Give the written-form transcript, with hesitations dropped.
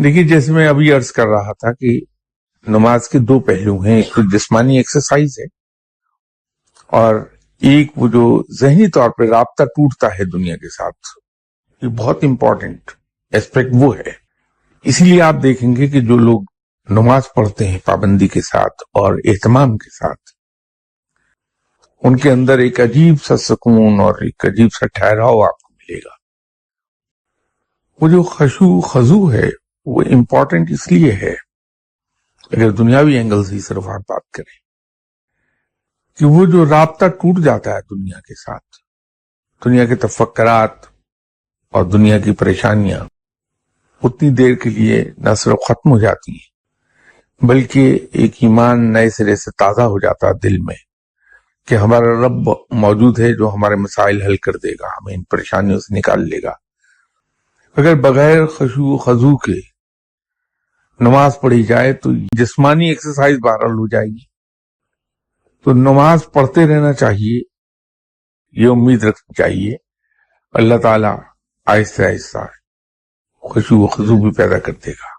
دیکھیے جیسے میں ابھی عرض کر رہا تھا کہ نماز کے دو پہلو ہیں، ایک تو جسمانی ایکسرسائز ہے اور ایک وہ جو ذہنی طور پہ رابطہ ٹوٹتا ہے دنیا کے ساتھ، یہ بہت امپورٹنٹ ایسپیکٹ وہ ہے۔ اسی لیے آپ دیکھیں گے کہ جو لوگ نماز پڑھتے ہیں پابندی کے ساتھ اور اہتمام کے ساتھ، ان کے اندر ایک عجیب سا سکون اور ایک عجیب سا ٹھہراؤ آپ کو ملے گا۔ وہ جو خشوع خضوع ہے وہ امپورٹنٹ اس لیے ہے، اگر دنیاوی اینگل سے صرف آپ بات کریں، کہ وہ جو رابطہ ٹوٹ جاتا ہے دنیا کے ساتھ، دنیا کے تفکرات اور دنیا کی پریشانیاں اتنی دیر کے لیے نہ صرف ختم ہو جاتی ہیں بلکہ ایک ایمان نئے سرے سے تازہ ہو جاتا ہے دل میں کہ ہمارا رب موجود ہے جو ہمارے مسائل حل کر دے گا، ہمیں ان پریشانیوں سے نکال لے گا۔ اگر بغیر خشوع و خضوع کے نماز پڑھی جائے تو جسمانی ایکسرسائز بہرحال ہو جائے گی، تو نماز پڑھتے رہنا چاہیے، یہ امید رکھنی چاہیے، اللہ تعالیٰ آہستہ آہستہ خشوع و خضوع بھی پیدا کر دے گا۔